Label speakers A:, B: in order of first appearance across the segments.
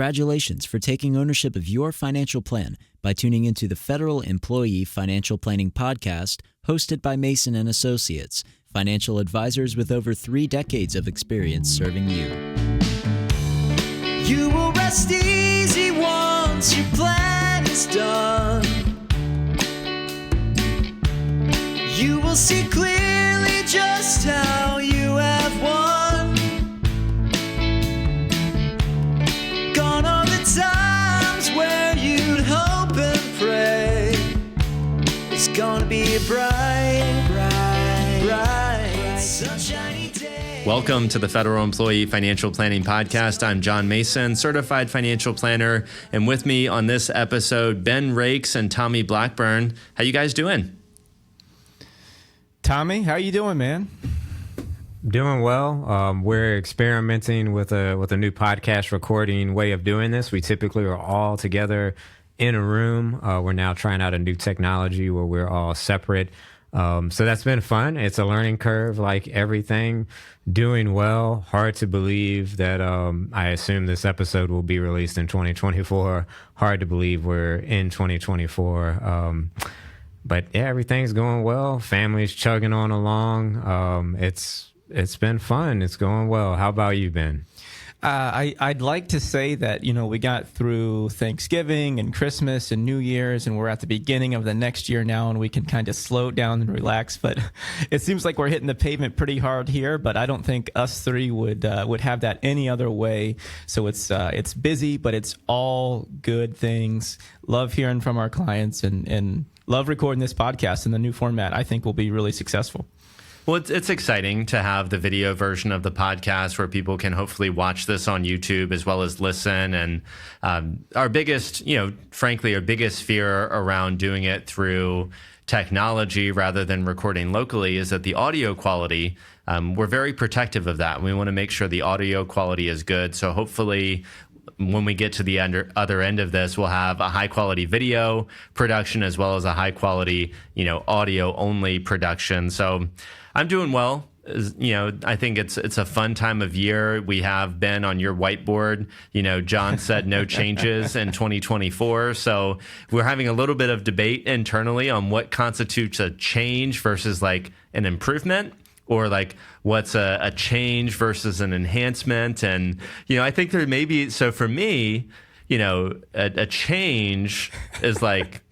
A: Congratulations for taking ownership of your financial plan by tuning into the Federal Employee Financial Planning Podcast, hosted by Mason and Associates, financial advisors with over 3 decades of experience serving you. You will rest easy once your plan is done. You will see clearly just how you have won. Gone are the times where you'd hope and pray. It's gonna be a bright, sunshiny day.
B: Welcome to the Federal Employee Financial Planning Podcast. I'm John Mason, certified financial planner, and with me on this episode, Ben Rakes and Tommy Blackburn. How you guys doing?
C: Tommy, how you doing, man?
D: Doing well. We're experimenting with a new podcast recording way of doing this. We typically are all together in a room. We're now trying out a new technology where we're all separate. So that's been fun. It's a learning curve like everything. Doing well. Hard to believe that I assume this episode will be released in 2024. Hard to believe we're in 2024. But yeah, everything's going well. Family's chugging on along. It's been fun. It's going well. How about you, Ben?
C: I'd like to say that, we got through Thanksgiving and Christmas and New Year's, and we're at the beginning of the next year now, and we can kind of slow down and relax. But it seems like we're hitting the pavement pretty hard here, but I don't think us three would have that any other way. So it's busy, but it's all good things. Love hearing from our clients and love recording this podcast in the new format. I think will be really successful.
B: Well, it's exciting to have the video version of the podcast where people can hopefully watch this on YouTube as well as listen. And our biggest, frankly, our biggest fear around doing it through technology rather than recording locally is that the audio quality, we're very protective of that. We want to make sure the audio quality is good. So hopefully when we get to the other end of this, we'll have a high quality video production as well as a high quality, audio only production. So I'm doing well. I think it's a fun time of year. We have been on your whiteboard. John said no changes in 2024. So we're having a little bit of debate internally on what constitutes a change versus like an improvement, or like what's a change versus an enhancement. And, I think there may be, so for me, a change is like,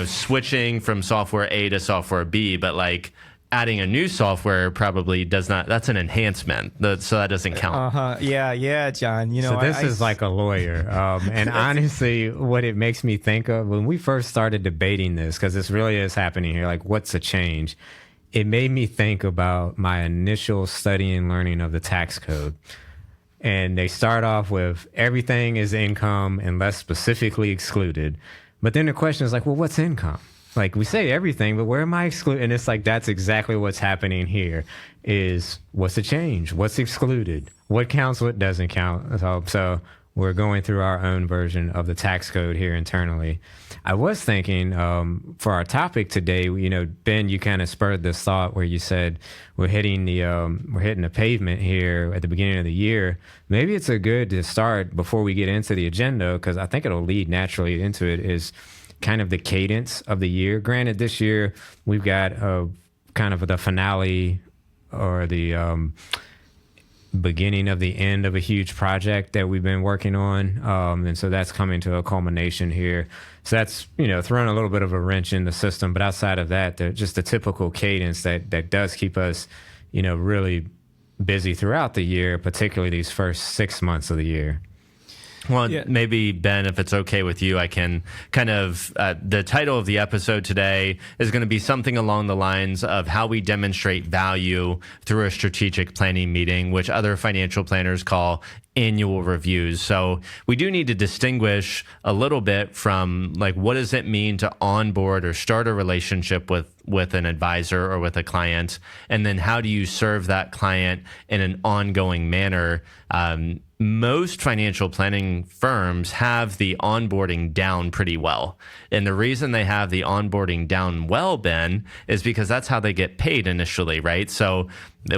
B: switching from software A to software B, but like adding a new software probably does not, that's an enhancement. So that doesn't count.
C: Yeah, John.
D: So this is like a lawyer. And honestly, what it makes me think of when we first started debating this, because this really is happening here, like what's a change? It made me think about my initial study and learning of the tax code. And they start off with everything is income unless specifically excluded. But then the question is like, well, what's income? Like we say everything, but where am I excluded? And it's like, that's exactly what's happening here is what's the change? What's excluded? What counts? What doesn't count? So we're going through our own version of the tax code here internally. I was thinking for our topic today, Ben, you kind of spurred this thought where you said we're hitting the pavement here at the beginning of the year. Maybe it's a good to start before we get into the agenda, because I think it'll lead naturally into it, is kind of the cadence of the year. Granted, this year we've got kind of the finale or the beginning of the end of a huge project that we've been working on. And so that's coming to a culmination here. So that's, throwing a little bit of a wrench in the system. But outside of that, just the typical cadence that does keep us, really busy throughout the year, particularly these first 6 months of the year.
B: Well, maybe, Ben, if it's okay with you, I can kind of, the title of the episode today is going to be something along the lines of how we demonstrate value through a strategic planning meeting, which other financial planners call annual reviews. So we do need to distinguish a little bit from like, what does it mean to onboard or start a relationship with an advisor or with a client? And then how do you serve that client in an ongoing manner? Most financial planning firms have the onboarding down pretty well. And the reason they have the onboarding down well, Ben, is because that's how they get paid initially, right? So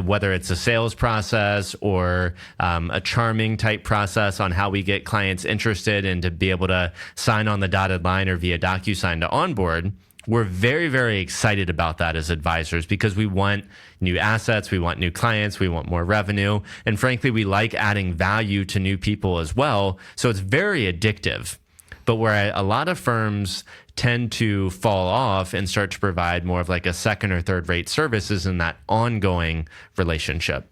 B: whether it's a sales process or a charming onboarding type process on how we get clients interested and to be able to sign on the dotted line or via DocuSign to onboard, we're very, very excited about that as advisors because we want new assets, we want new clients, we want more revenue. And frankly, we like adding value to new people as well. So it's very addictive. But where a lot of firms tend to fall off and start to provide more of like a second or third rate services in that ongoing relationship.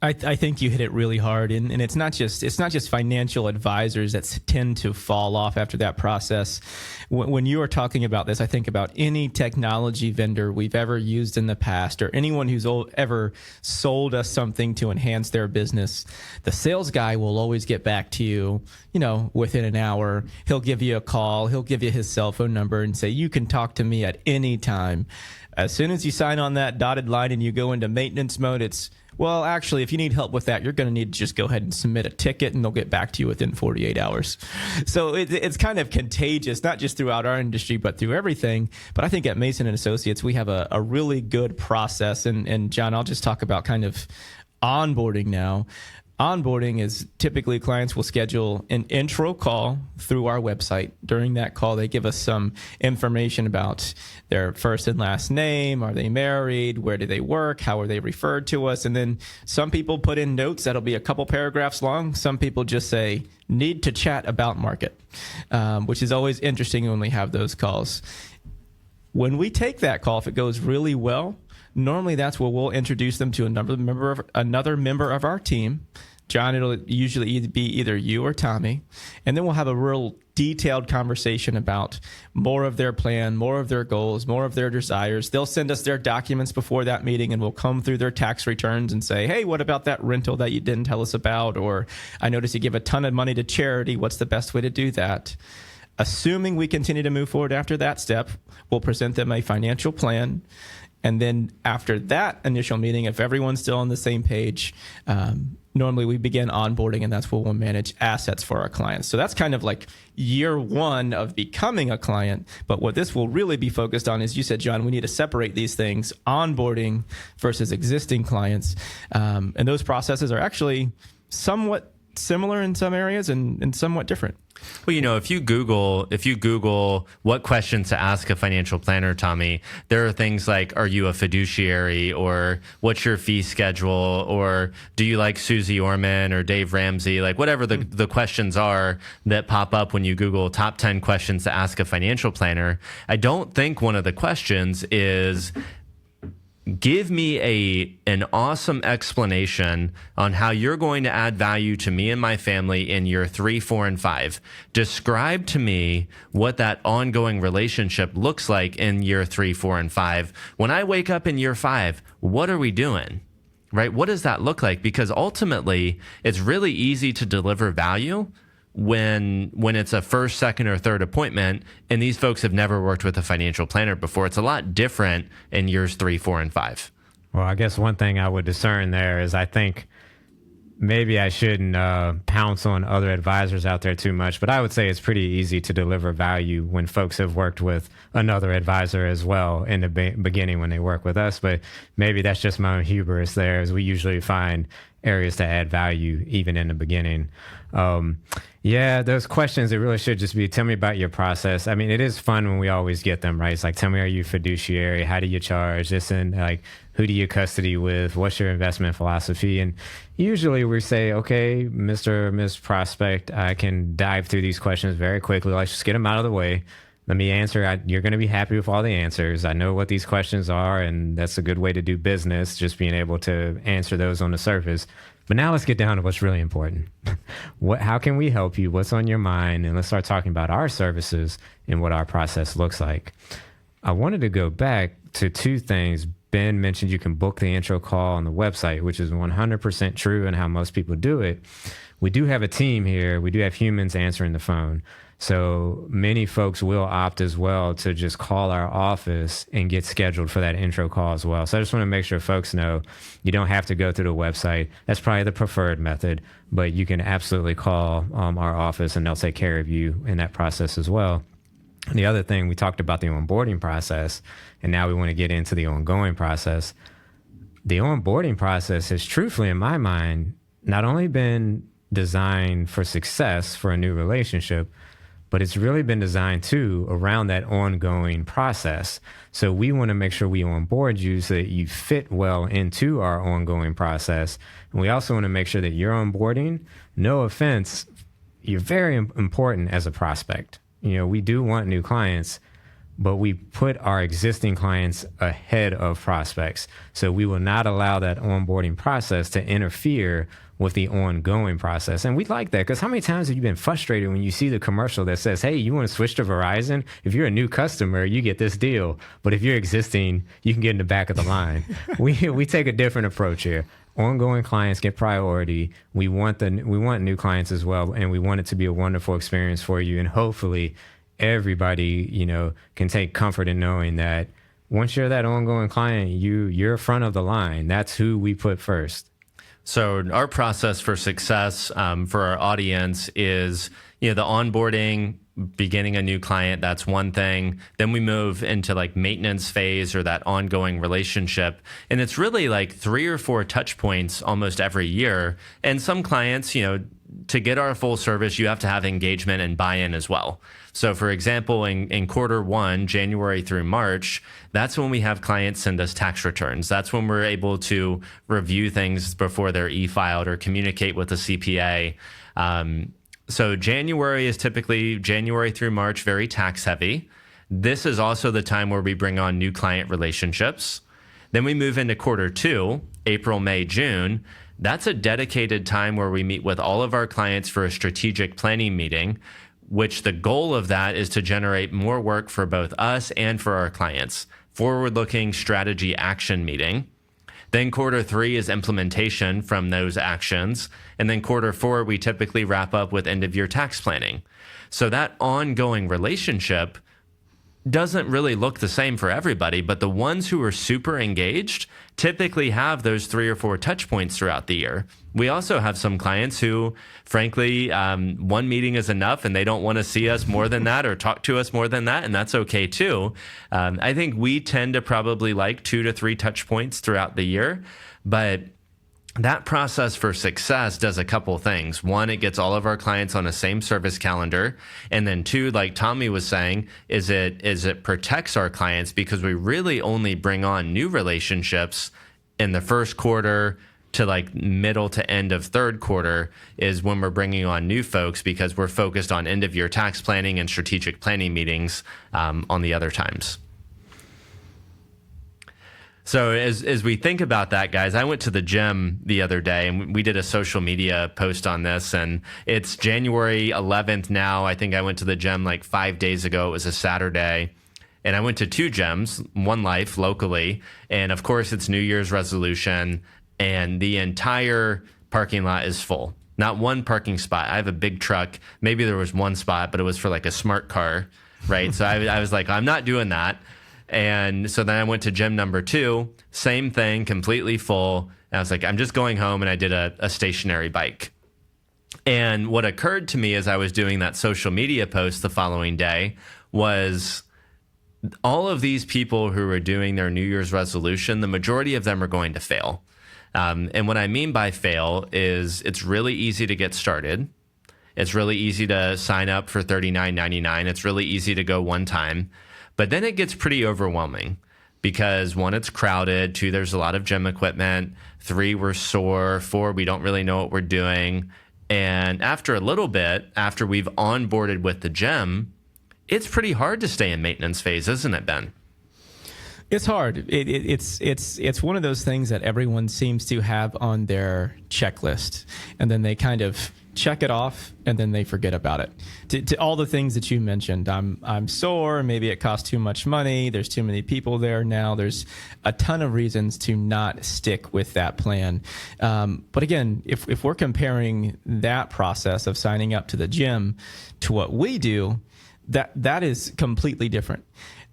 C: I think you hit it really hard, and it's not just financial advisors that tend to fall off after that process. When you are talking about this, I think about any technology vendor we've ever used in the past, or anyone who's ever sold us something to enhance their business. The sales guy will always get back to you, within an hour. He'll give you a call. He'll give you his cell phone number and say, you can talk to me at any time. As soon as you sign on that dotted line and you go into maintenance mode, it's, well, actually, if you need help with that, you're going to need to just go ahead and submit a ticket and they'll get back to you within 48 hours. So it's kind of contagious, not just throughout our industry, but through everything. But I think at Mason & Associates, we have a really good process. And John, I'll just talk about kind of onboarding now. Onboarding is typically clients will schedule an intro call through our website. During that call, they give us some information about their first and last name. Are they married? Where do they work? How are they referred to us? And then some people put in notes that'll be a couple paragraphs long. Some people just say, need to chat about market, which is always interesting when we have those calls. When we take that call, if it goes really well, normally that's where we'll introduce them to another member of our team. John, it'll usually be either you or Tommy. And then we'll have a real detailed conversation about more of their plan, more of their goals, more of their desires. They'll send us their documents before that meeting, and we'll come through their tax returns and say, hey, what about that rental that you didn't tell us about? Or I noticed you give a ton of money to charity. What's the best way to do that? Assuming we continue to move forward after that step, we'll present them a financial plan. And then after that initial meeting, if everyone's still on the same page, normally we begin onboarding, and that's where we'll manage assets for our clients. So that's kind of like year one of becoming a client. But what this will really be focused on is, you said, John, we need to separate these things, onboarding versus existing clients. And those processes are actually somewhat similar in some areas and somewhat different.
B: Well, if you Google what questions to ask a financial planner, Tommy, there are things like, are you a fiduciary, or what's your fee schedule, or do you like Susie Orman or Dave Ramsey, like whatever the questions are that pop up when you Google top 10 questions to ask a financial planner. I don't think one of the questions is, give me an awesome explanation on how you're going to add value to me and my family in year 3, 4, and 5. Describe to me what that ongoing relationship looks like in year 3, 4, and 5. When I wake up in year 5, what are we doing? Right? What does that look like? Because ultimately, it's really easy to deliver value when it's a first, second, or third appointment, and these folks have never worked with a financial planner before. It's a lot different in years 3, 4, and 5.
D: Well, I guess one thing I would discern there is, I think maybe I shouldn't pounce on other advisors out there too much, but I would say it's pretty easy to deliver value when folks have worked with another advisor as well in the beginning when they work with us. But maybe that's just my own hubris there, as we usually find areas to add value even in the beginning. Yeah, those questions, it really should just be, tell me about your process. I mean, it is fun when we always get them, right? It's like, tell me, are you fiduciary? How do you charge this? And like, who do you custody with? What's your investment philosophy? And usually we say, okay, Mr. or Ms. Prospect, I can dive through these questions very quickly. Let's just get them out of the way. Let me answer. You're going to be happy with all the answers. I know what these questions are, and that's a good way to do business, just being able to answer those on the surface. But now let's get down to what's really important. How can we help you? What's on your mind? And let's start talking about our services and what our process looks like. I wanted to go back to two things. Ben mentioned you can book the intro call on the website, which is 100% true and how most people do it. We do have a team here. We do have humans answering the phone. So many folks will opt as well to just call our office and get scheduled for that intro call as well. So I just want to make sure folks know you don't have to go through the website. That's probably the preferred method, but you can absolutely call our office and they'll take care of you in that process as well. And the other thing, we talked about the onboarding process, and now we want to get into the ongoing process. The onboarding process has truthfully, in my mind, not only been designed for success for a new relationship, but it's really been designed too around that ongoing process. So we want to make sure we onboard you so that you fit well into our ongoing process. And we also want to make sure that you're onboarding, no offense, you're very important as a prospect. We do want new clients, but we put our existing clients ahead of prospects. So we will not allow that onboarding process to interfere with the ongoing process. And we like that, because how many times have you been frustrated when you see the commercial that says, hey, you want to switch to Verizon? If you're a new customer, you get this deal. But if you're existing, you can get in the back of the line. We take a different approach here. Ongoing clients get priority. We want new clients as well, and we want it to be a wonderful experience for you. And hopefully everybody, can take comfort in knowing that once you're that ongoing client, you're front of the line. That's who we put first.
B: So our process for success for our audience is, the onboarding, beginning a new client, that's one thing. Then we move into like maintenance phase or that ongoing relationship. And it's really like 3 or 4 touch points almost every year. And some clients, to get our full service, you have to have engagement and buy-in as well. So for example, in quarter 1, January through March, that's when we have clients send us tax returns. That's when we're able to review things before they're e-filed or communicate with the CPA. So January is typically January through March, very tax heavy. This is also the time where we bring on new client relationships. Then we move into quarter 2, April, May, June. That's a dedicated time where we meet with all of our clients for a strategic planning meeting, which the goal of that is to generate more work for both us and for our clients. Forward-looking strategy action meeting. Then quarter 3 is implementation from those actions. And then quarter 4, we typically wrap up with end-of-year tax planning. So that ongoing relationship doesn't really look the same for everybody, but the ones who are super engaged typically have those 3 or 4 touch points throughout the year. We also have some clients who, frankly, one meeting is enough and they don't want to see us more than that or talk to us more than that, and that's okay too. I think we tend to probably like 2 to 3 touch points throughout the year, but that process for success does a couple things. One, it gets all of our clients on a same service calendar. And then 2, like Tommy was saying, is it protects our clients, because we really only bring on new relationships in the first quarter to like middle to end of third quarter is when we're bringing on new folks, because we're focused on end of year tax planning and strategic planning meetings on the other times. So as we think about that, guys, I went to the gym the other day and we did a social media post on this, and it's January 11th now. I think I went to the gym like 5 days ago. It was a Saturday. And I went to 2 gyms, One Life locally. And of course, it's New Year's resolution, and the entire parking lot is full. Not one parking spot. I have a big truck. Maybe there was one spot, but it was for like a smart car, right? So I was like, I'm not doing that. And so then I went to gym number 2, same thing, completely full. And I was like, I'm just going home, and I did a stationary bike. And what occurred to me as I was doing that social media post the following day was all of these people who are doing their New Year's resolution, the majority of them are going to fail. And what I mean by fail is it's really easy to get started. It's really easy to sign up for $39.99. It's really easy to go one time. But then it gets pretty overwhelming because 1, it's crowded. 2, there's a lot of gym equipment. 3, we're sore. 4, we don't really know what we're doing. And after a little bit, after we've onboarded with the gym, it's pretty hard to stay in maintenance phase, isn't it, Ben?
C: It's hard. It's one of those things that everyone seems to have on their checklist, and then they kind of check it off, and then they forget about it. To all the things that you mentioned, I'm sore. Maybe it costs too much money. There's too many people there now. There's a ton of reasons to not stick with that plan. But again, if we're comparing that process of signing up to the gym to what we do, that is completely different.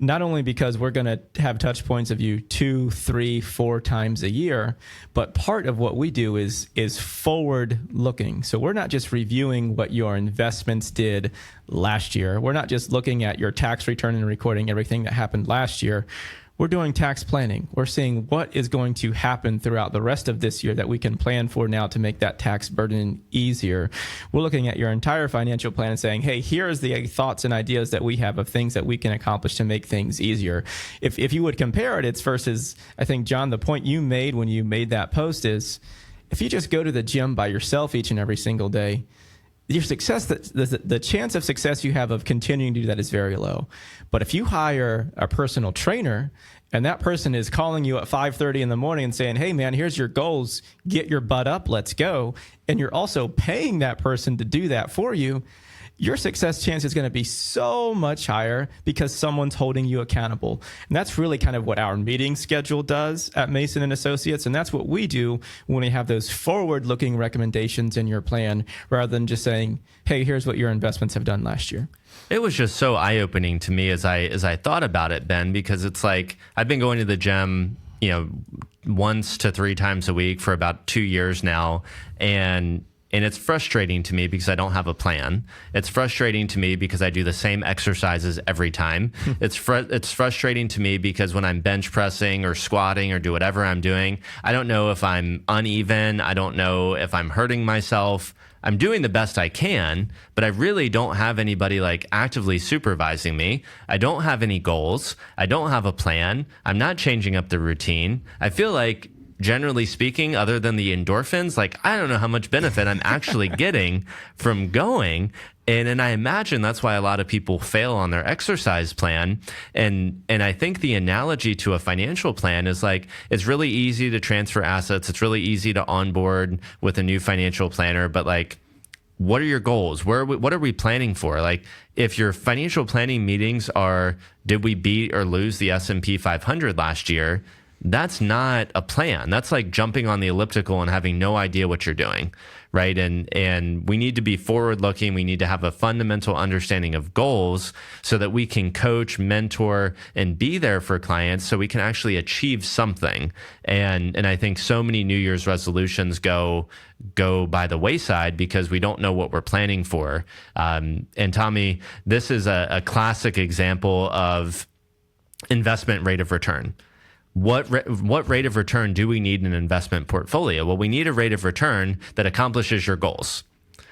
C: Not only because we're going to have touch points of you 2, 3, 4 times a year, but part of what we do is forward looking. So we're not just reviewing what your investments did last year. We're not just looking at your tax return and recording everything that happened last year. we're doing tax planning. We're seeing what is going to happen throughout the rest of this year that we can plan for now to make that tax burden easier. We're looking at your entire financial plan and saying, hey, here's the thoughts and ideas that we have of things that we can accomplish to make things easier. If you would compare it, it's versus, I think, John, the point you made when you made that post is, if you just go to the gym by yourself each and every single day, your success, the chance of success you have of continuing to do that is very low. But if you hire a personal trainer and that person is calling you at 5:30 in the morning and saying, hey, man, here's your goals, get your butt up, let's go, and you're also paying that person to do that for you, your success chance is going to be so much higher because someone's holding you accountable. And that's really kind of what our meeting schedule does at Mason and Associates. And that's what we do when we have those forward-looking recommendations in your plan, rather than just saying, hey, here's what your investments have done last year.
B: It was just so eye-opening to me as I thought about it, Ben, because it's like I've been going to the gym, once to 3 times a week for about 2 years now. And it's frustrating to me because I don't have a plan. It's frustrating to me because I do the same exercises every time. It's frustrating to me because when I'm bench pressing or squatting or do whatever I'm doing, I don't know if I'm uneven. I don't know if I'm hurting myself. I'm doing the best I can, but I really don't have anybody like actively supervising me. I don't have any goals. I don't have a plan. I'm not changing up the routine. I feel like, generally speaking, other than the endorphins, like I don't know how much benefit I'm actually getting from going. And I imagine that's why a lot of people fail on their exercise plan. And I think the analogy to a financial plan is like, it's really easy to transfer assets. It's really easy to onboard with a new financial planner, but like, what are your goals? What are we planning for? Like, if your financial planning meetings are, did we beat or lose the S&P 500 last year? That's not a plan. That's like jumping on the elliptical and having no idea what you're doing, right? And we need to be forward-looking. We need to have a fundamental understanding of goals so that we can coach, mentor, and be there for clients so we can actually achieve something. And I think so many New Year's resolutions go by the wayside because we don't know what we're planning for. And Tommy, this is a classic example of investment rate of return. What rate of return do we need in an investment portfolio? Well, we need a rate of return that accomplishes your goals.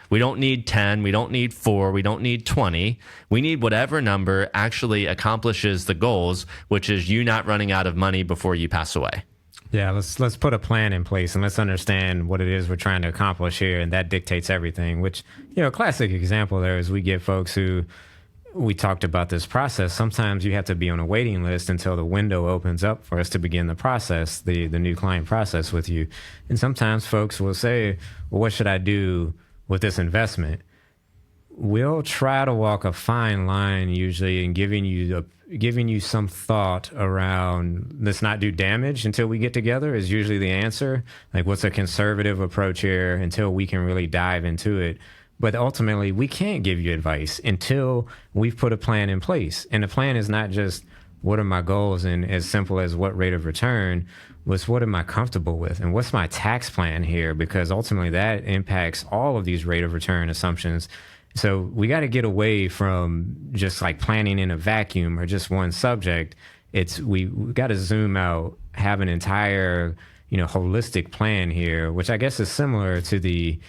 B: We don't need 10, we don't need 4, we don't need 20. We need whatever number actually accomplishes the goals, which is you not running out of money before you pass away.
D: Yeah, let's put a plan in place and let's understand what it is we're trying to accomplish here, and that dictates everything, which, a classic example there is we get folks who, we talked about this process. Sometimes you have to be on a waiting list until the window opens up for us to begin the process, the new client process with you. And sometimes folks will say, well, what should I do with this investment? We'll try to walk a fine line usually in giving you some thought around let's not do damage until we get together is usually the answer. Like, what's a conservative approach here until we can really dive into it? But ultimately, we can't give you advice until we've put a plan in place. And the plan is not just what are my goals and as simple as what rate of return, was what am I comfortable with? And what's my tax plan here? Because ultimately that impacts all of these rate of return assumptions. So we got to get away from just like planning in a vacuum or just one subject. We got to zoom out, have an entire, holistic plan here, which I guess is similar to the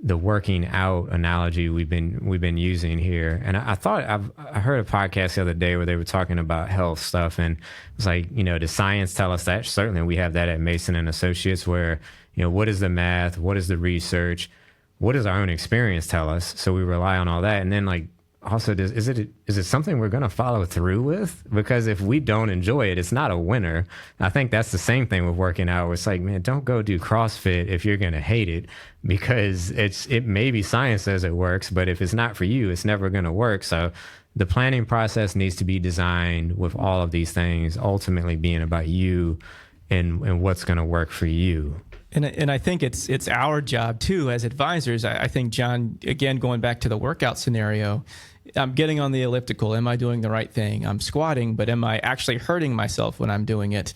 D: working out analogy we've been using here. And I thought I heard a podcast the other day where they were talking about health stuff, and it was like, does science tell us that? Certainly we have that at Mason and Associates where, what is the math? What is the research? What does our own experience tell us? So we rely on all that. And then like, also, is it something we're going to follow through with? Because if we don't enjoy it, it's not a winner. I think that's the same thing with working out. Where it's like, man, don't go do CrossFit if you're going to hate it, because it maybe science says it works, but if it's not for you, it's never going to work. So the planning process needs to be designed with all of these things ultimately being about you and what's going to work for you.
C: And I think it's our job too as advisors. I think, John, again, going back to the workout scenario, I'm getting on the elliptical. Am I doing the right thing? I'm squatting, but am I actually hurting myself when I'm doing it?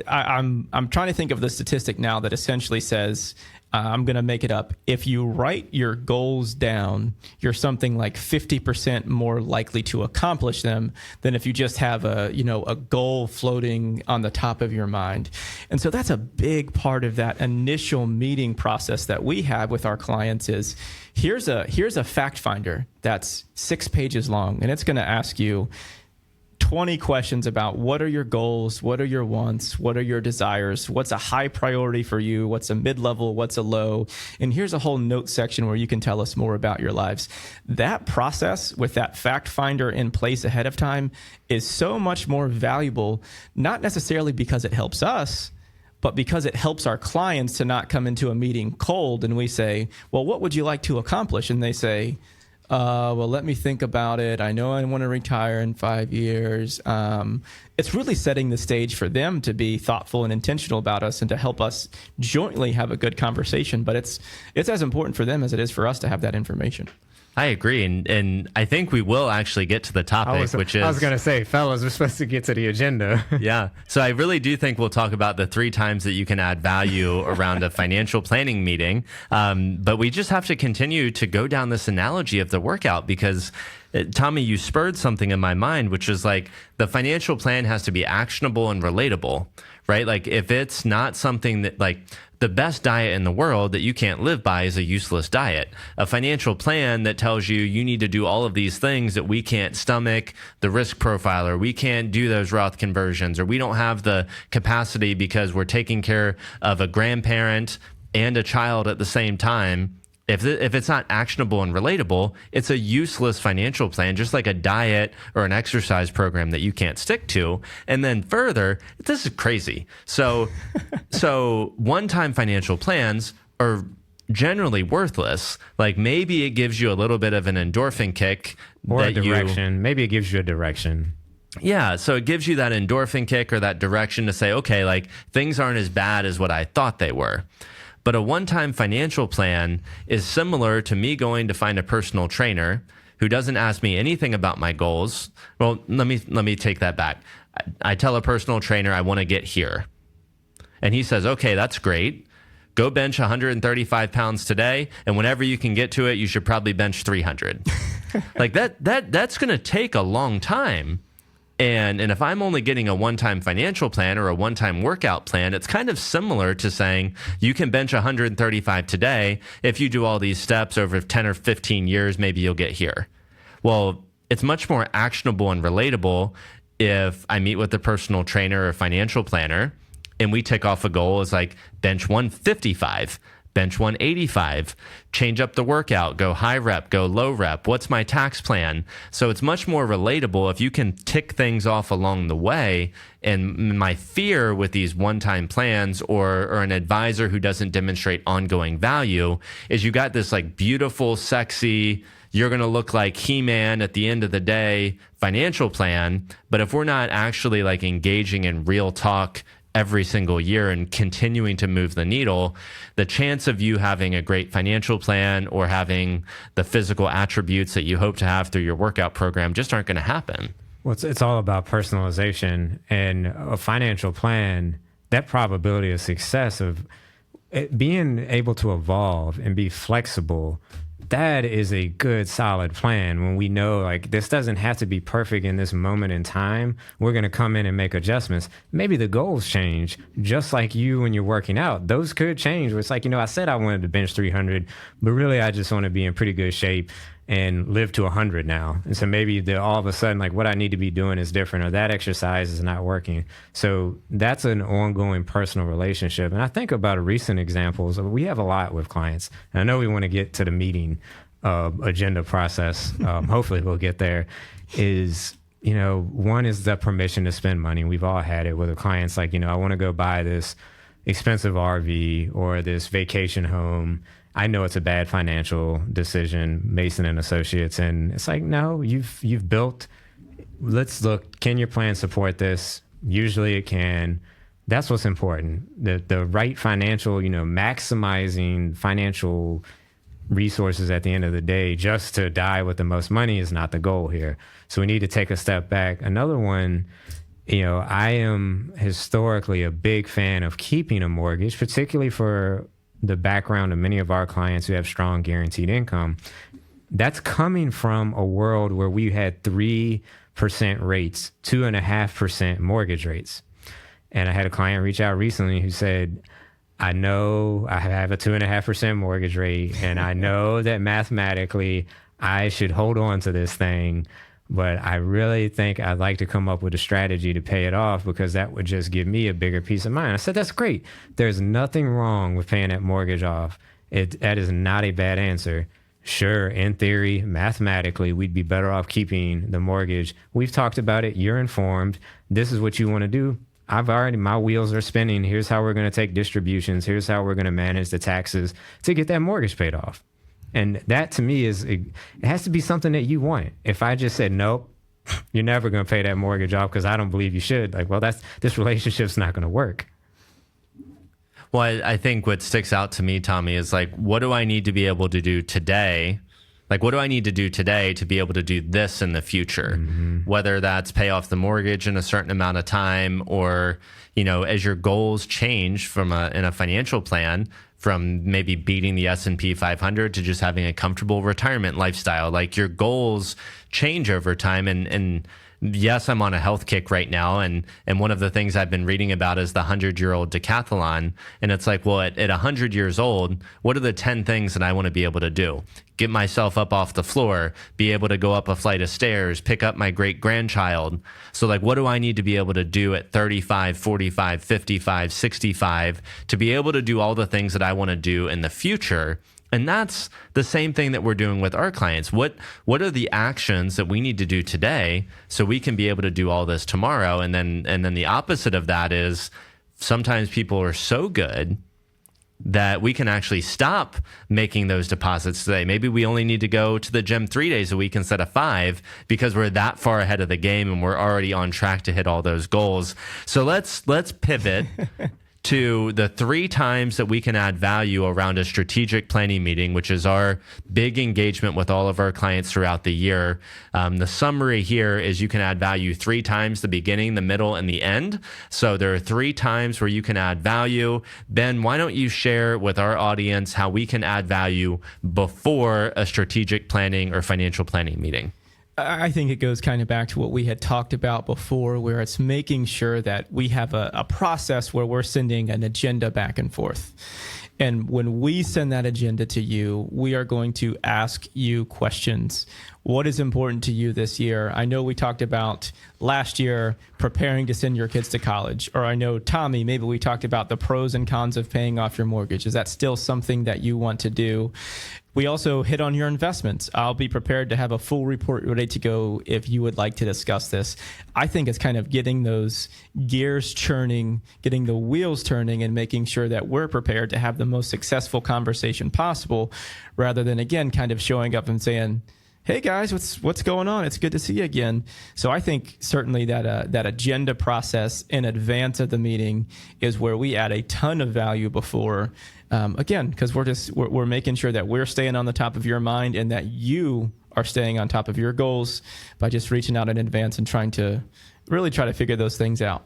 C: I'm trying to think of the statistic now that essentially says I'm going to make it up. If you write your goals down, you're something like 50% more likely to accomplish them than if you just have a goal floating on the top of your mind. And so that's a big part of that initial meeting process that we have with our clients is here's a fact finder that's 6 pages long, and it's going to ask you 20 questions about what are your goals, what are your wants, what are your desires, what's a high priority for you, what's a mid-level, what's a low, and here's a whole note section where you can tell us more about your lives. That process with that fact finder in place ahead of time is so much more valuable, not necessarily because it helps us, but because it helps our clients to not come into a meeting cold and we say, well, what would you like to accomplish? And they say, well, let me think about it. I know I want to retire in 5 years. It's really setting the stage for them to be thoughtful and intentional about us and to help us jointly have a good conversation. But it's as important for them as it is for us to have that information.
B: I agree. And I think we will actually get to the topic,
D: I was going to say, fellas, we're supposed to get to the agenda.
B: Yeah. So I really do think we'll talk about the 3 times that you can add value around a financial planning meeting. But we just have to continue to go down this analogy of the workout because Tommy, you spurred something in my mind, which is like the financial plan has to be actionable and relatable, right? Like if it's not something that like the best diet in the world that you can't live by is a useless diet. A financial plan that tells you you need to do all of these things that we can't stomach, the risk profile, or we can't do those Roth conversions, or we don't have the capacity because we're taking care of a grandparent and a child at the same time. If it's not actionable and relatable, it's a useless financial plan, just like a diet or an exercise program that you can't stick to. And then further, this is crazy. So one-time financial plans are generally worthless. Like maybe it gives you a little bit of an endorphin kick.
D: Or a direction. Maybe it gives you a direction.
B: Yeah, so it gives you that endorphin kick or that direction to say, okay, like things aren't as bad as what I thought they were. But a one-time financial plan is similar to me going to find a personal trainer who doesn't ask me anything about my goals. Well, let me take that back. I tell a personal trainer I want to get here. And he says, okay, that's great. Go bench 135 pounds today, and whenever you can get to it, you should probably bench 300. Like that's going to take a long time. And if I'm only getting a one-time financial plan or a one-time workout plan, it's kind of similar to saying you can bench 135 today. If you do all these steps over 10 or 15 years, maybe you'll get here. Well, it's much more actionable and relatable if I meet with a personal trainer or financial planner and we tick off a goal as like bench 155. Bench 185, change up the workout, go high rep, go low rep. What's my tax plan? So it's much more relatable if you can tick things off along the way. And my fear with these one-time plans or an advisor who doesn't demonstrate ongoing value is you got this like beautiful, sexy, you're going to look like He-Man at the end of the day financial plan. But if we're not actually like engaging in real talk every single year and continuing to move the needle, the chance of you having a great financial plan or having the physical attributes that you hope to have through your workout program just aren't going to happen.
D: Well, it's all about personalization, and a financial plan, that probability of success of it being able to evolve and be flexible, that is a good, solid plan when we know like this doesn't have to be perfect in this moment in time. We're going to come in and make adjustments. Maybe the goals change, just like you when you're working out. Those could change. It's like, I said I wanted to bench 300, but really I just want to be in pretty good shape and live to 100 now. And so maybe all of a sudden, like what I need to be doing is different, or that exercise is not working. So that's an ongoing personal relationship. And I think about recent examples. We have a lot with clients. And I know we want to get to the meeting agenda process. Hopefully we'll get there. One is the permission to spend money. We've all had it with the clients. Like, I want to go buy this expensive RV or this vacation home. I know it's a bad financial decision, Mason and Associates. And it's like, no, you've built, let's look, can your plan support this? Usually it can. That's what's important. The right financial, maximizing financial resources at the end of the day, just to die with the most money is not the goal here. So we need to take a step back. Another one, I am historically a big fan of keeping a mortgage, particularly for the background of many of our clients who have strong guaranteed income, that's coming from a world where we had 3% rates, 2.5% mortgage rates. And I had a client reach out recently who said, I know I have a 2.5% mortgage rate, and I know that mathematically I should hold on to this thing, but I really think I'd like to come up with a strategy to pay it off because that would just give me a bigger peace of mind. I said, that's great. There's nothing wrong with paying that mortgage off. That is not a bad answer. Sure, in theory, mathematically, we'd be better off keeping the mortgage. We've talked about it. You're informed. This is what you want to do. My wheels are spinning. Here's how we're going to take distributions. Here's how we're going to manage the taxes to get that mortgage paid off. And that to me it has to be something that you want. If I just said, nope, you're never going to pay that mortgage off because I don't believe you should, like, well, this relationship's not going to work.
B: Well, I think what sticks out to me, Tommy, is like, what do I need to be able to do today? Like, what do I need to do today to be able to do this in the future? Mm-hmm. Whether that's pay off the mortgage in a certain amount of time, or, as your goals change in a financial plan, from maybe beating the S&P 500 to just having a comfortable retirement lifestyle. Like, your goals change over time. And yes, I'm on a health kick right now. And one of the things I've been reading about is the 100-year-old decathlon. And it's like, well, at 100 years old, what are the 10 things that I want to be able to do? Get myself up off the floor, be able to go up a flight of stairs, pick up my great-grandchild. So, like, what do I need to be able to do at 35, 45, 55, 65 to be able to do all the things that I want to do in the future? And that's the same thing that we're doing with our clients. What are the actions that we need to do today so we can be able to do all this tomorrow? And then the opposite of that is sometimes people are so good that we can actually stop making those deposits today. Maybe we only need to go to the gym 3 days a week instead of 5 because we're that far ahead of the game and we're already on track to hit all those goals. So let's pivot to the 3 times that we can add value around a strategic planning meeting, which is our big engagement with all of our clients throughout the year. The summary here is you can add value 3 times: the beginning, the middle, and the end. So there are 3 times where you can add value. Ben, why don't you share with our audience how we can add value before a strategic planning or financial planning meeting?
C: I think it goes kind of back to what we had talked about before, where it's making sure that we have a process where we're sending an agenda back and forth. And when we send that agenda to you, we are going to ask you questions. What is important to you this year? I know we talked about last year preparing to send your kids to college. Or I know, Tommy, maybe we talked about the pros and cons of paying off your mortgage. Is that still something that you want to do? We also hit on your investments. I'll be prepared to have a full report ready to go if you would like to discuss this. I think it's kind of getting those gears churning, getting the wheels turning, and making sure that we're prepared to have the most successful conversation possible, rather than, again, kind of showing up and saying, hey guys, what's going on? It's good to see you again. So I think certainly that agenda process in advance of the meeting is where we add a ton of value before, again, because we're making sure that we're staying on the top of your mind and that you are staying on top of your goals by just reaching out in advance and trying to figure those things out.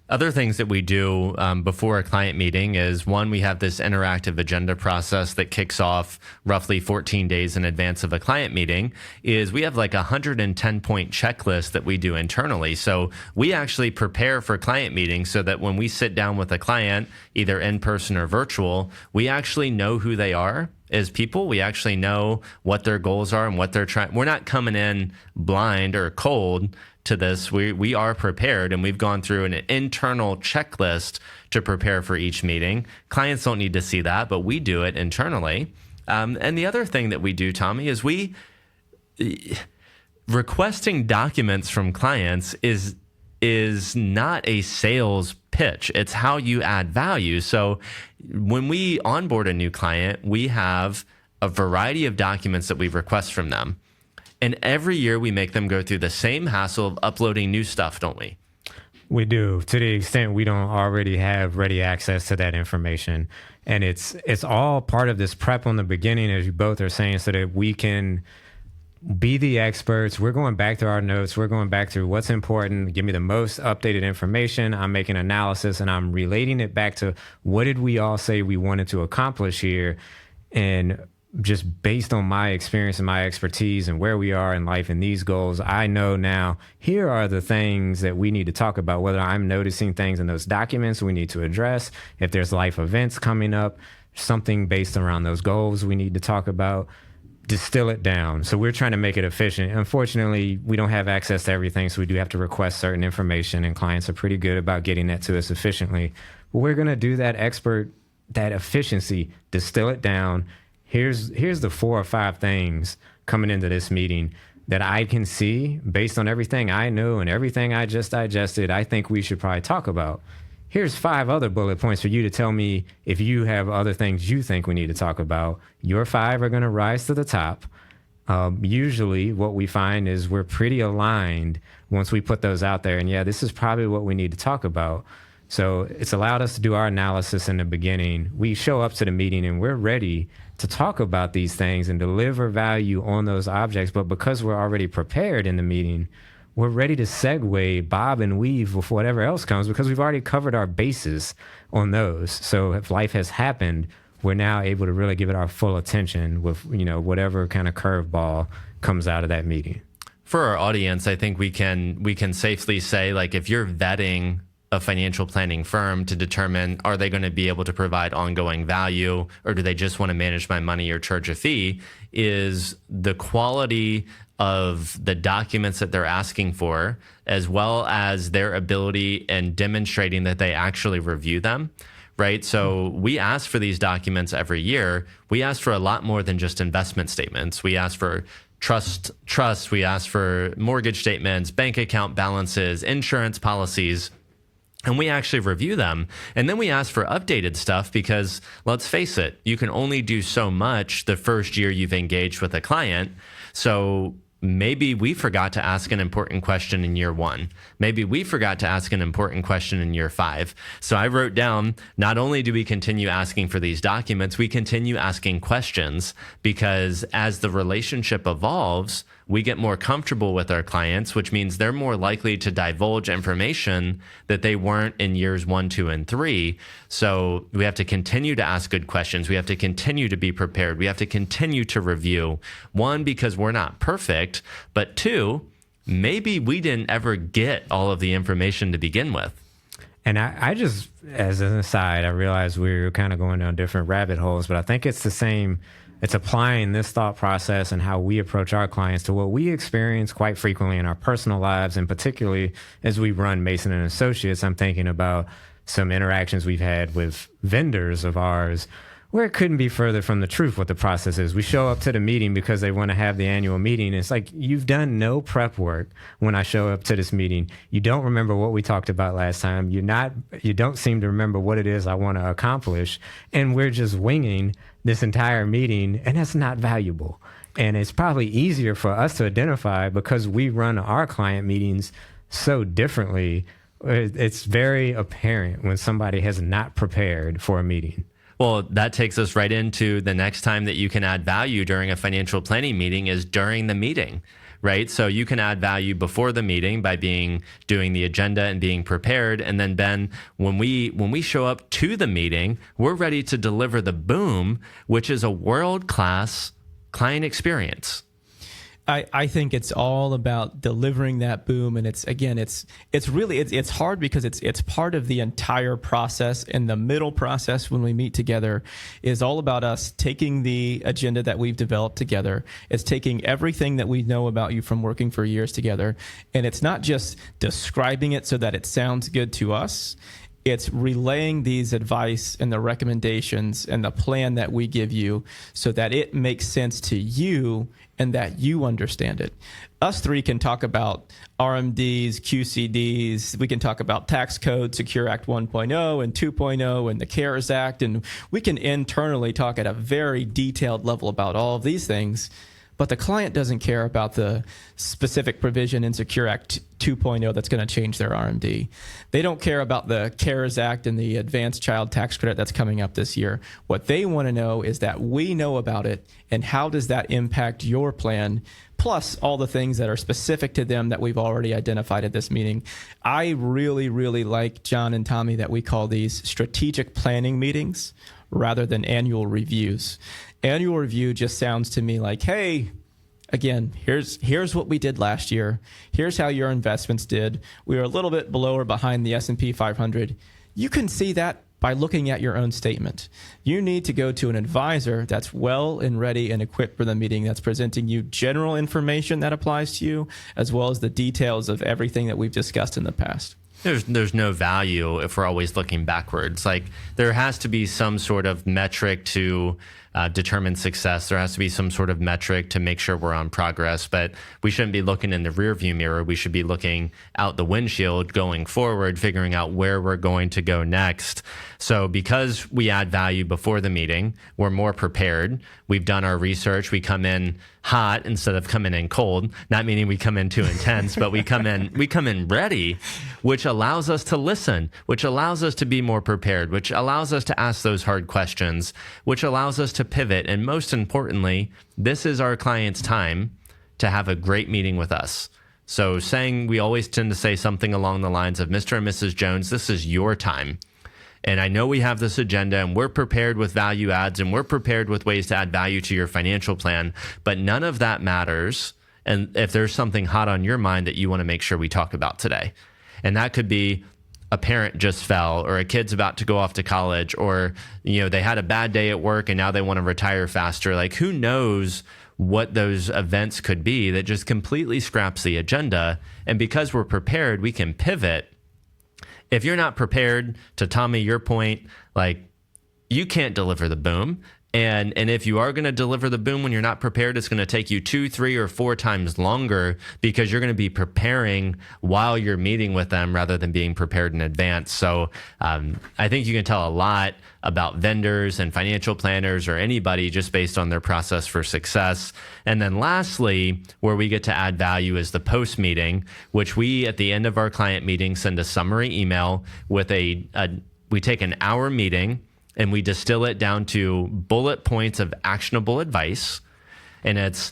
B: Other things that we do before a client meeting is, one, we have this interactive agenda process that kicks off roughly 14 days in advance of a client meeting. Is we have like a 110-point checklist that we do internally. So we actually prepare for client meetings so that when we sit down with a client, either in person or virtual, we actually know who they are as people. We actually know what their goals are and what they're trying. We're not coming in blind or cold to this. We are prepared, and we've gone through an internal checklist to prepare for each meeting. Clients don't need to see that, but we do it internally. And the other thing that we do, Tommy, is requesting documents from clients is not a sales pitch. It's how you add value. So when we onboard a new client, we have a variety of documents that we request from them. And every year we make them go through the same hassle of uploading new stuff, don't we?
D: We do, to the extent we don't already have ready access to that information. And it's all part of this prep on the beginning, as you both are saying, so that we can be the experts. We're going back through our notes. We're going back through what's important. Give me the most updated information. I'm making analysis and I'm relating it back to what did we all say we wanted to accomplish here. And just based on my experience and my expertise and where we are in life and these goals, I know now here are the things that we need to talk about, whether I'm noticing things in those documents we need to address, if there's life events coming up, something based around those goals we need to talk about. Distill it down. So we're trying to make it efficient. Unfortunately, we don't have access to everything, so we do have to request certain information, and clients are pretty good about getting that to us efficiently. But we're going to do that efficiency, distill it down. Here's the 4 or 5 things coming into this meeting that I can see based on everything I know and everything I just digested, I think we should probably talk about. Here's 5 other bullet points for you to tell me if you have other things you think we need to talk about. Your 5 are going to rise to the top. Usually what we find is we're pretty aligned once we put those out there. And yeah, this is probably what we need to talk about. So it's allowed us to do our analysis in the beginning. We show up to the meeting and we're ready to talk about these things and deliver value on those objects. But because we're already prepared in the meeting, we're ready to segue, bob and weave with whatever else comes because we've already covered our bases on those. So if life has happened, we're now able to really give it our full attention with, whatever kind of curveball comes out of that meeting.
B: For our audience, I think we can safely say, like, if you're vetting a financial planning firm to determine, are they going to be able to provide ongoing value, or do they just want to manage my money or charge a fee, is the quality of the documents that they're asking for, as well as their ability in demonstrating that they actually review them, right? So we ask for these documents every year. We ask for a lot more than just investment statements. We ask for trust. We ask for mortgage statements, bank account balances, insurance policies, and we actually review them. And then we ask for updated stuff because, let's face it, you can only do so much the first year you've engaged with a client. So maybe we forgot to ask an important question in year 1. Maybe we forgot to ask an important question in year 5. So I wrote down, not only do we continue asking for these documents, we continue asking questions, because as the relationship evolves, we get more comfortable with our clients, which means they're more likely to divulge information that they weren't in years 1, 2, and 3. So we have to continue to ask good questions. We have to continue to be prepared. We have to continue to review. 1, because we're not perfect, but 2, maybe we didn't ever get all of the information to begin with.
D: And I just, as an aside, I realize we're kind of going down different rabbit holes, but I think it's the same. It's applying this thought process and how we approach our clients to what we experience quite frequently in our personal lives, and particularly as we run Mason & Associates. I'm thinking about some interactions we've had with vendors of ours where it couldn't be further from the truth what the process is. We show up to the meeting because they want to have the annual meeting. It's like, you've done no prep work when I show up to this meeting. You don't remember what we talked about last time. You don't seem to remember what it is I want to accomplish. And we're just winging this entire meeting, and that's not valuable. And it's probably easier for us to identify because we run our client meetings so differently. It's very apparent when somebody has not prepared for a meeting.
B: Well, that takes us right into the next time that you can add value during a financial planning meeting is during the meeting, right? So you can add value before the meeting by doing the agenda and being prepared. And then, Ben, when we show up to the meeting, we're ready to deliver the boom, which is a world-class client experience.
C: I think it's all about delivering that boom, and it's hard because it's part of the entire process. And the middle process, when we meet together, is all about us taking the agenda that we've developed together. It's taking everything that we know about you from working for years together, and it's not just describing it so that it sounds good to us. It's relaying these advice and the recommendations and the plan that we give you so that it makes sense to you and that you understand it. Us 3 can talk about RMDs, QCDs. We can talk about tax code, Secure Act 1.0 and 2.0 and the CARES Act. And we can internally talk at a very detailed level about all of these things. but the client doesn't care about the specific provision in Secure Act 2.0 that's going to change their RMD. They don't care about the CARES Act and the Advanced Child Tax Credit that's coming up this year. What they want to know is that we know about it, and how does that impact your plan, plus all the things that are specific to them that we've already identified at this meeting. I really, really like, John and Tommy, that we call these strategic planning meetings rather than annual reviews. Annual review just sounds to me like, hey, again, here's what we did last year. Here's how your investments did. We were a little bit below or behind the S&P 500. You can see that by looking at your own statement. You need to go to an advisor that's well and ready and equipped for the meeting, that's presenting you general information that applies to you, as well as the details of everything that we've discussed in the past.
B: There's no value if we're always looking backwards. Like, there has to be some sort of metric to determine success. There has to be some sort of metric to make sure we're on progress, but we shouldn't be looking in the rearview mirror. We should be looking out the windshield, going forward, figuring out where we're going to go next. So because we add value before the meeting, we're more prepared. We've done our research. We come in hot instead of coming in cold, not meaning we come in too intense, but we come in ready, which allows us to listen, which allows us to be more prepared, which allows us to ask those hard questions, which allows us to pivot. And most importantly, this is our client's time to have a great meeting with us. So we always tend to say something along the lines of, Mr. and Mrs. Jones, this is your time. And I know we have this agenda and we're prepared with value adds and we're prepared with ways to add value to your financial plan, but none of that matters. And if there's something hot on your mind that you want to make sure we talk about today, and that could be a parent just fell, or a kid's about to go off to college, or, they had a bad day at work and now they want to retire faster. Like, who knows what those events could be that just completely scraps the agenda. And because we're prepared, we can pivot. If you're not prepared, to Tommy, your point, like, you can't deliver the boom. And if you are going to deliver the boom when you're not prepared, it's going to take you 2, 3, or 4 times longer, because you're going to be preparing while you're meeting with them rather than being prepared in advance. So I think you can tell a lot about vendors and financial planners or anybody just based on their process for success. And then lastly, where we get to add value is the post meeting, which we, at the end of our client meeting, send a summary email with we take an hour meeting and we distill it down to bullet points of actionable advice. And it's,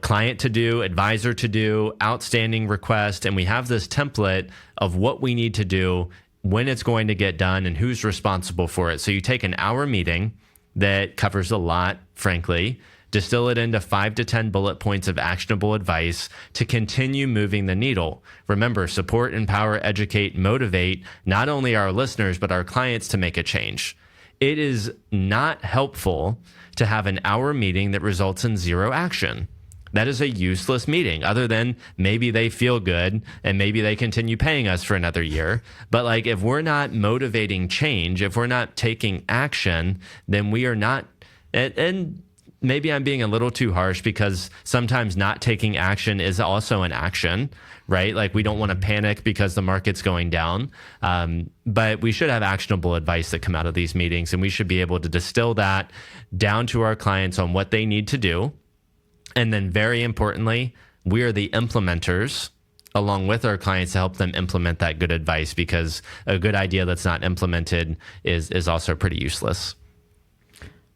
B: client to do, advisor to do, outstanding request. And we have this template of what we need to do, when it's going to get done, and who's responsible for it. So you take an hour meeting that covers a lot, frankly, distill it into 5 to 10 bullet points of actionable advice to continue moving the needle. Remember, support, empower, educate, motivate not only our listeners, but our clients to make a change. It is not helpful to have an hour meeting that results in 0 action. That is a useless meeting, other than maybe they feel good and maybe they continue paying us for another year. But if we're not motivating change, if we're not taking action, then we are not. And maybe I'm being a little too harsh, because sometimes not taking action is also an action, right? Like, we don't want to panic because the market's going down. But we should have actionable advice that come out of these meetings, and we should be able to distill that down to our clients on what they need to do. And then, very importantly, we are the implementers along with our clients to help them implement that good advice, because a good idea that's not implemented is also pretty useless.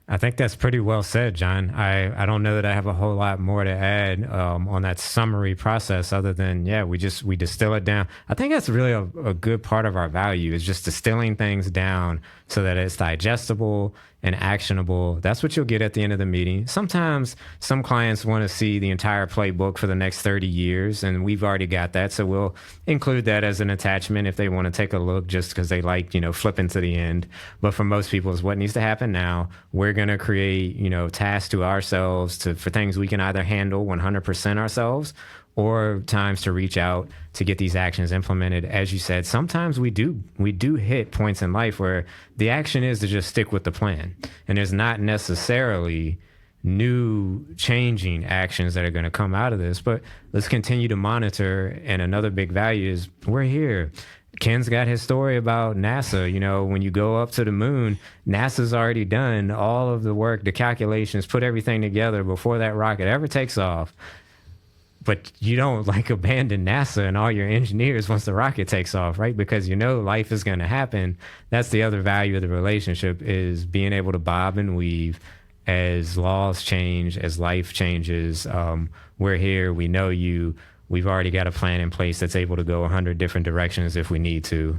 D: I think that's pretty well said, John. I don't know that I have a whole lot more to add on that summary process, other than, we distill it down. I think that's really a good part of our value, is just distilling things down so that it's digestible and actionable. That's what you'll get at the end of the meeting. Sometimes some clients want to see the entire playbook for the next 30 years, and we've already got that. So we'll include that as an attachment if they want to take a look, just because they like, flipping to the end. But for most people, is what needs to happen now. We're going to create, tasks to ourselves for things we can either handle 100% ourselves, or times to reach out to get these actions implemented. As you said, sometimes we do hit points in life where the action is to just stick with the plan, and there's not necessarily new changing actions that are going to come out of this. But let's continue to monitor. And another big value is we're here. Ken's got his story about NASA. You know, when you go up to the moon, NASA's already done all of the work, the calculations, put everything together before that rocket ever takes off. But you don't like abandon NASA and all your engineers once the rocket takes off, right? Because you know life is going to happen. That's the other value of the relationship, is being able to bob and weave as laws change, as life changes. We're here. We know you. We've already got a plan in place that's able to go 100 different directions if we need to.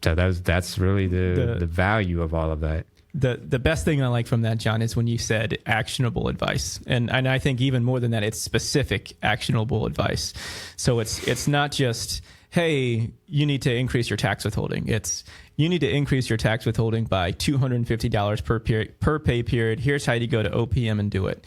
D: So that's really the value of all of that.
C: The best thing I like from that, John, is when you said actionable advice. And I think even more than that, it's specific actionable advice. So it's not just, hey, you need to increase your tax withholding. It's, you need to increase your tax withholding by $250 per pay period. Here's how you go to OPM and do it.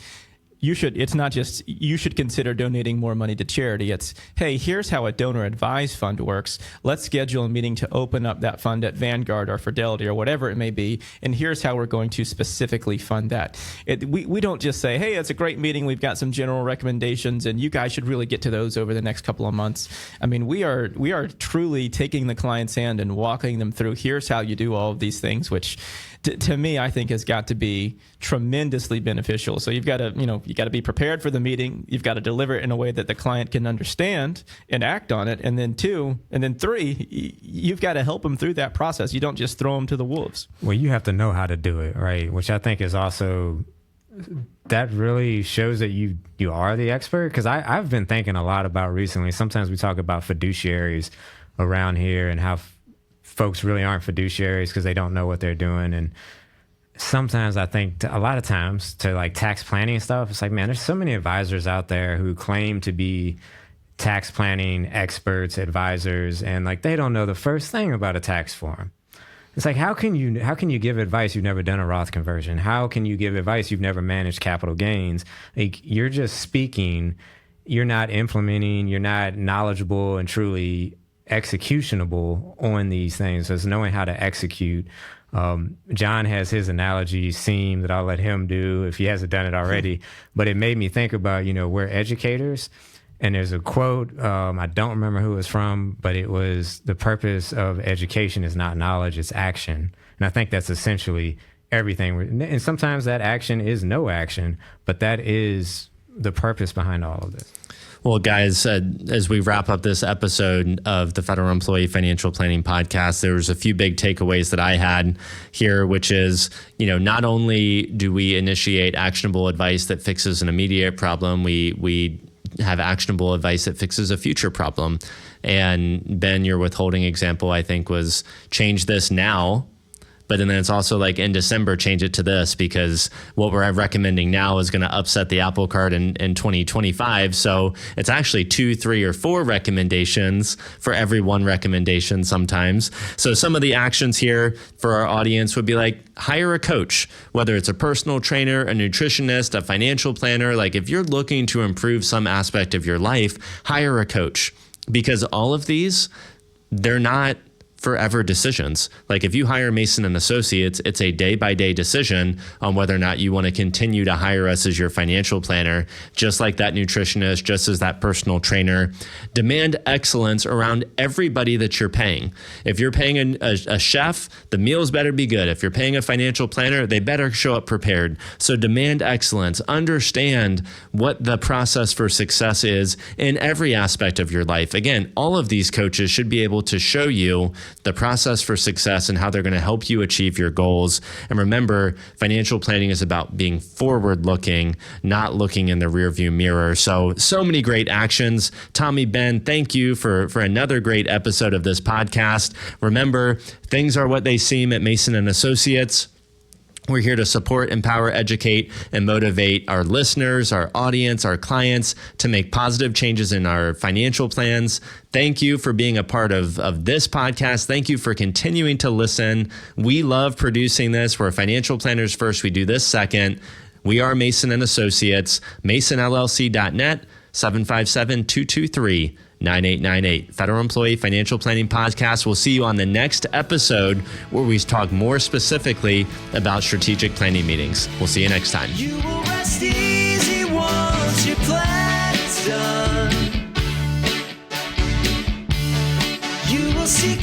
C: It's not just, you should consider donating more money to charity. It's, hey, here's how a donor advised fund works. Let's schedule a meeting to open up that fund at Vanguard or Fidelity or whatever it may be. And here's how we're going to specifically fund that. We don't just say, hey, it's a great meeting. We've got some general recommendations and you guys should really get to those over the next couple of months. I mean, we are truly taking the client's hand and walking them through, here's how you do all of these things, which to me, I think has got to be tremendously beneficial. So you've got to be prepared for the meeting. You've got to deliver it in a way that the client can understand and act on it. And then three, you've got to help them through that process. You don't just throw them to the wolves.
D: Well, you have to know how to do it, right? Which I think is also, that really shows that you are the expert. Because I've been thinking a lot about recently, sometimes we talk about fiduciaries around here and how folks really aren't fiduciaries because they don't know what they're doing. And sometimes I think a lot of times to like tax planning and stuff, it's like, man, there's so many advisors out there who claim to be tax planning experts, advisors, and like they don't know the first thing about a tax form. It's like, how can you give advice you've never done a Roth conversion? How can you give advice you've never managed capital gains? Like, you're just speaking, you're not implementing, you're not knowledgeable and truly executionable on these things. So it's knowing how to execute. John has his analogy seam that I'll let him do if he hasn't done it already. But it made me think about, we're educators. And there's a quote, I don't remember who it's from, but it was, the purpose of education is not knowledge, it's action. And I think that's essentially everything. And sometimes that action is no action, but that is the purpose behind all of this.
B: Well, guys, as we wrap up this episode of the Federal Employee Financial Planning Podcast, there was a few big takeaways that I had here, which is, not only do we initiate actionable advice that fixes an immediate problem, we have actionable advice that fixes a future problem. And Ben, your withholding example, I think, was change this now. But then it's also like in December, change it to this, because what we're recommending now is going to upset the apple cart in 2025. So it's actually 2, 3, or 4 recommendations for every one recommendation sometimes. So some of the actions here for our audience would be like, hire a coach, whether it's a personal trainer, a nutritionist, a financial planner. Like if you're looking to improve some aspect of your life, hire a coach, because all of these, they're not forever decisions. Like if you hire Mason and Associates, it's a day-by-day decision on whether or not you want to continue to hire us as your financial planner, just like that nutritionist, just as that personal trainer. Demand excellence around everybody that you're paying. If you're paying a chef, the meals better be good. If you're paying a financial planner, they better show up prepared. So demand excellence. Understand what the process for success is in every aspect of your life. Again, all of these coaches should be able to show you the process for success and how they're going to help you achieve your goals. And remember, financial planning is about being forward-looking, not looking in the rearview mirror. So many great actions. Tommy, Ben, thank you for another great episode of this podcast. Remember, things are what they seem at Mason and Associates. We're here to support, empower, educate, and motivate our listeners, our audience, our clients to make positive changes in our financial plans. Thank you for being a part of this podcast. Thank you for continuing to listen. We love producing this. We're financial planners first. We do this second. We are Mason and Associates, masonllc.net, 757-223-9898. Federal Employee Financial Planning Podcast. We'll see you on the next episode where we talk more specifically about strategic planning meetings. We'll see you next time.
E: You will rest easy once your plan's done. You will see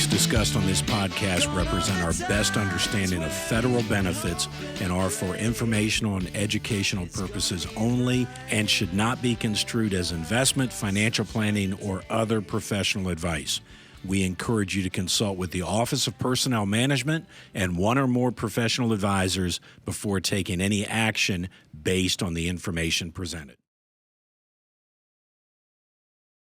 F: topics discussed on this podcast represent our best understanding of federal benefits and are for informational and educational purposes only and should not be construed as investment, financial planning, or other professional advice. We encourage you to consult with the Office of Personnel Management and one or more professional advisors before taking any action based on the information presented.